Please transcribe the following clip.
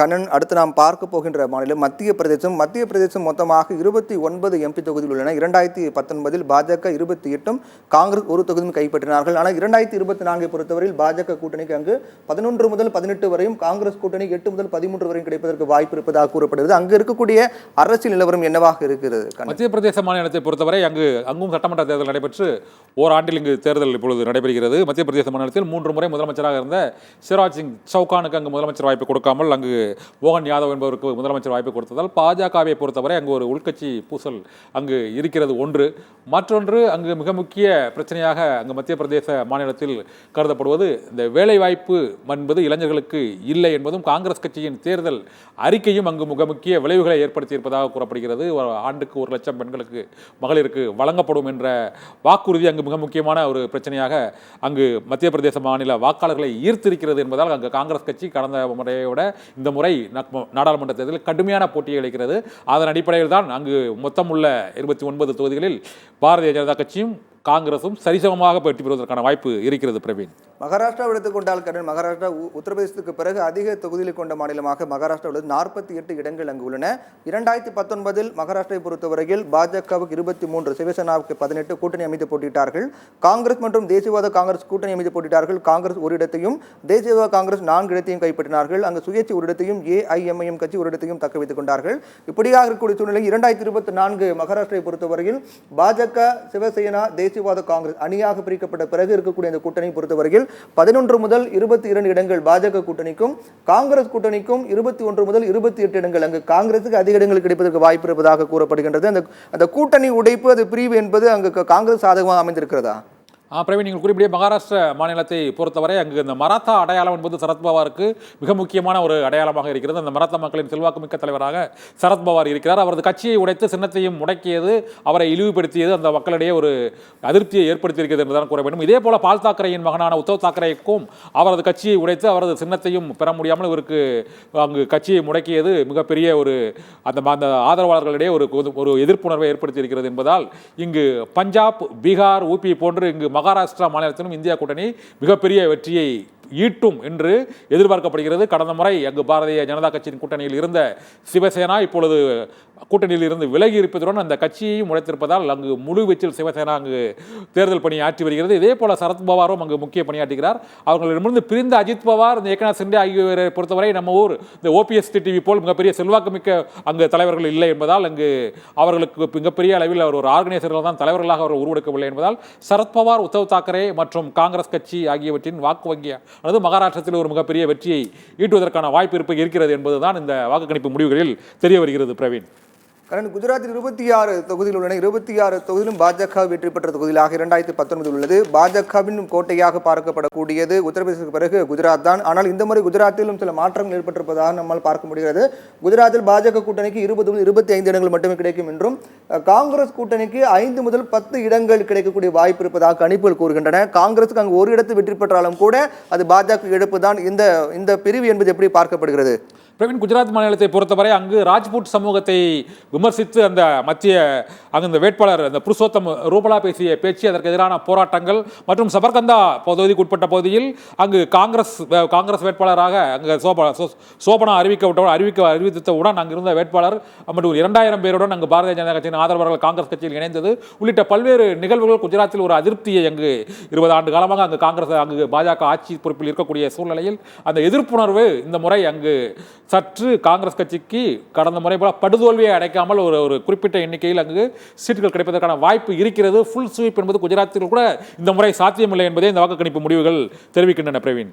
கண்ணன், அடுத்து நாம் பார்க்க போகின்ற மாநிலம் மத்திய பிரதேசம். மத்திய பிரதேசம் மொத்தமாக 29 எம்பி தொகுதிகள் உள்ளன. 2019 பாஜக 28, காங்கிரஸ் ஒரு தொகுதியும் கைப்பற்றினார்கள். ஆனால் 2024 பொறுத்தவரையில் பாஜக கூட்டணிக்கு அங்கு 11 முதல் 18 வரையும், காங்கிரஸ் கூட்டணி 8 முதல் 13 வரையும் கிடைப்பதற்கு வாய்ப்பு இருப்பதாக கூறப்படுகிறது. அங்கு இருக்கக்கூடிய அரசியல் நிலவரம் என்னவாக இருக்கிறது? மத்திய பிரதேச மாநிலத்தை பொறுத்தவரை அங்கும் சட்டமன்ற தேர்தல் நடைபெற்று ஓராண்டில் இங்கு தேர்தல் இப்பொழுது நடைபெறுகிறது. மத்திய பிரதேச மாநிலத்தில் 3 முறை முதலமைச்சராக இருந்த சிவராஜ் சிங் சவுகானுக்கு அங்கு முதலமைச்சர் வாய்ப்பு கொடுக்காமல் அங்கு மோகன் யாதவ் என்பவருக்கு முதலமைச்சர் வாய்ப்பு கொடுத்ததால் பாஜகவை பொறுத்தவரை அங்கு ஒரு உள்கட்சி பூசல் அங்கு இருக்கிறது. ஒன்று. மற்றொன்று, அங்கு மிக முக்கிய பிரச்சனையாக அங்கு மத்திய பிரதேச மாநிலத்தில் கருதப்படுவது இந்த வேலைவாய்ப்பு என்பது இளைஞர்களுக்கு இல்லை என்பதும், காங்கிரஸ் கட்சியின் தேர்தல் அறிக்கையும் அங்கு மிக முக்கிய விளைவுகளை ஏற்படுத்தியிருப்பதாக கூறப்படுகிறது. ஆண்டுக்கு 1 லட்சம் பெண்களுக்கு, மகளிருக்கு வழங்கப்படும் என்ற வாக்குறுதி அங்கு மிக முக்கியமான ஒரு பிரச்சனையாக அங்கு மத்திய பிரதேச மாநில வாக்காளர்களை ஈர்த்திருக்கிறது என்பதால் அங்கு காங்கிரஸ் கட்சி கடந்த முறையோட இந்த முறை நாடாளுமன்ற தேர்தலில் கடுமையான போட்டியை அளிக்கிறது. அதன் அடிப்படையில் தான் அங்கு மொத்தம் உள்ள 29 தொகுதிகளில் பாரதிய ஜனதா கட்சியும் காங்கிரசும் சரிசமமாக வெற்றி பெறுவதற்கான வாய்ப்பு இருக்கிறது. பிரவீன், மகாராஷ்டிரா எடுத்துக்கொண்டால் கடன், மகாராஷ்டிரா உத்தரப்பிரதேசத்துக்கு பிறகு அதிக தொகுதிகளை கொண்ட மாநிலமாக மகாராஷ்டிரா உள்ளது. 48 இடங்கள் அங்கு உள்ளன. 2019 மகாராஷ்டிராவை பொறுத்தவரையில் பாஜகவுக்கு 23, சிவசேனாவுக்கு 18 கூட்டணி அமைத்து போட்டியிட்டார்கள். காங்கிரஸ் மற்றும் தேசியவாத காங்கிரஸ் கூட்டணி அமைத்து போட்டியிட்டார்கள். காங்கிரஸ் ஒரு இடத்தையும், தேசியவாத காங்கிரஸ் 4 இடத்தையும் கைப்பற்றினார்கள். அங்கு சுயேட்சை ஒரு இடத்தையும், ஏஐஎம்ஐஎம் கட்சி ஒரு இடத்தையும் தக்க வைத்துக் கொண்டார்கள். இப்படியாக இருக்கக்கூடிய சூழ்நிலை 2024 மகாராஷ்டிராவை பொறுத்தவரையில் பாஜக, சிவசேனா, தேசியவாத காங்கிரஸ் அணியாக பிரிக்கப்பட்ட பிறகு இருக்கக்கூடிய இந்த கூட்டணி பொறுத்தவரையில் 11 முதல் 22 இடங்கள் பாஜக கூட்டணிக்கும், காங்கிரஸ் கூட்டணிக்கும் 21 முதல் 28 இடங்கள். அங்கு காங்கிரசுக்கு அதிக இடங்கள் கிடைப்பதற்கு வாய்ப்பு இருப்பதாக கூறப்படுகின்றது. அந்த கூட்டணி உடைப்பு, அது பிரிவு என்பது அங்கு காங்கிரஸ் சாதகமாக அமைந்திருக்கிறதா? பிரவீன், நீங்கள் குறிப்பிட்ட மகாராஷ்டிர மாநிலத்தை பொறுத்தவரை அங்கு இந்த மராத்தா அடையாளம் என்பது சரத்பவாருக்கு மிக முக்கியமான ஒரு அடையாளமாக இருக்கிறது. அந்த மராத்தா மக்களின் செல்வாக்குமிக்க தலைவராக சரத்பவார் இருக்கிறார். அவரது கட்சியை உடைத்து சின்னத்தையும் முடக்கியது, அவரை இழிவுபடுத்தியது அந்த மக்களிடையே ஒரு அதிருப்தியை ஏற்படுத்தியிருக்கிறது என்றுதான் கூற வேண்டும். இதே போல பால் தாக்கரேயின் மகனான உத்தவ் தாக்கரேக்கும் அவரது கட்சியை உடைத்து அவரது சின்னத்தையும் பெற முடியாமல் இவருக்கு அங்கு கட்சியை முடக்கியது மிகப்பெரிய ஒரு அந்த ஆதரவாளர்களிடையே ஒரு எதிர்ப்புணர்வை ஏற்படுத்தியிருக்கிறது என்பதால் இங்கு பஞ்சாப், பீகார், ஊபி போன்று இங்கு மகாராஷ்டிரா மாநிலத்திலும் இந்தியா கூட்டணி மிகப்பெரிய வெற்றியை ஈட்டும் என்று எதிர்பார்க்கப்படுகிறது. கடந்த முறை அங்கு பாரதிய ஜனதா கட்சியின் கூட்டணியில் இருந்த சிவசேனா இப்பொழுது கூட்டணியில் இருந்து விலகி இருப்பதுடன் அந்த கட்சியையும் உடைத்திருப்பதால் அங்கு முழு வீச்சில் சிவசேனா அங்கு தேர்தல் பணி ஆற்றி வருகிறது. இதே போல சரத்பவாரும் அங்கு முக்கிய பணியாற்றுகிறார். அவர்களிடமிருந்து பிரிந்த அஜித் பவார், இந்த ஏக்நாத் சிண்டே ஆகியோரை பொறுத்தவரை நம்ம ஊர் இந்த ஓபிஎஸ் டிவி போல் மிகப்பெரிய செல்வாக்குமிக்க அங்கு தலைவர்கள் இல்லை என்பதால் அங்கு அவர்களுக்கு மிகப்பெரிய அளவில் அவர் ஒரு ஆர்கனைசர்கள் தான் தலைவர்களாக அவர் உருவெடுக்கவில்லை என்பதால் சரத்பவார், உத்தவ் தாக்கரே மற்றும் காங்கிரஸ் கட்சி ஆகியவற்றின் வாக்கு வங்கி அல்லது மகாராஷ்டிரத்தில் ஒரு மிகப்பெரிய வெற்றியை ஈட்டுவதற்கான வாய்ப்பு இருக்கிறது என்பதுதான் இந்த வாக்கு கணிப்பு முடிவுகளில் தெரிய வருகிறது. பிரவீன், குஜராத்தில் 26 தொகுதிகள் உள்ளன. 26 தொகுதியிலும் பாஜக வெற்றி பெற்ற தொகுதியாக 2019 உள்ளது. பாஜகவின் கோட்டையாக பார்க்கப்படக்கூடியது உத்தரப்பிரதேசத்துக்கு பிறகு குஜராத் தான். ஆனால் இந்த முறை குஜராத்திலும் சில மாற்றங்கள் ஏற்பட்டிருப்பதாக நம்மால் பார்க்க முடிகிறது. குஜராத்தில் பாஜக கூட்டணிக்கு 20 முதல் 25 இடங்கள் மட்டுமே கிடைக்கும் என்றும், காங்கிரஸ் கூட்டணிக்கு 5 முதல் 10 இடங்கள் கிடைக்கக்கூடிய வாய்ப்பு இருப்பதாக கணிப்புகள் கூறுகின்றன. காங்கிரசுக்கு அங்கு ஒரு இடத்தில் வெற்றி பெற்றாலும் கூட அது பாஜக இழப்பு தான். இந்த பிரிவு என்பது எப்படி பார்க்கப்படுகிறது? பிரவீன், குஜராத் மாநிலத்தை பொறுத்தவரை அங்கு ராஜ்புட் சமூகத்தை விமர்சித்து அந்த அந்த வேட்பாளர் அந்த புருஷோத்தம் ரூபலா பேசிய பேச்சு, அதற்கு எதிரான போராட்டங்கள் மற்றும் சபர்கந்தா பகுதிக்கு உட்பட்ட பகுதியில் அங்கு காங்கிரஸ் வேட்பாளராக அங்கு சோபனா அறிவித்தவுடன் அங்கிருந்த வேட்பாளர் மற்றும் 2000 பேருடன் அங்கு பாரதிய ஜனதா கட்சியின் ஆதரவாளர்கள் காங்கிரஸ் கட்சியில் இணைந்தது உள்ளிட்ட பல்வேறு நிகழ்வுகள் குஜராத்தில் ஒரு அதிருப்தியை அங்கு 20 ஆண்டு காலமாக அங்கு பாஜக ஆட்சி பொறுப்பில் இருக்கக்கூடிய சூழ்நிலையில் அந்த எதிர்ப்புணர்வு இந்த முறை அங்கு சற்று காங்கிரஸ் கட்சிக்கு கடந்த முறை போல படுதோல்வியை அடைக்காமல் ஒரு குறிப்பிட்ட எண்ணிக்கையில் அங்கு சீட்டுகள் கிடைப்பதற்கான வாய்ப்பு இருக்கிறது. ஃபுல் ஸ்வீப் என்பது குஜராத்தில் கூட இந்த முறை சாத்தியமில்லை என்பதே இந்த வாக்கு கணிப்பு முடிவுகள் தெரிவிக்கின்றன. பிரவீன்.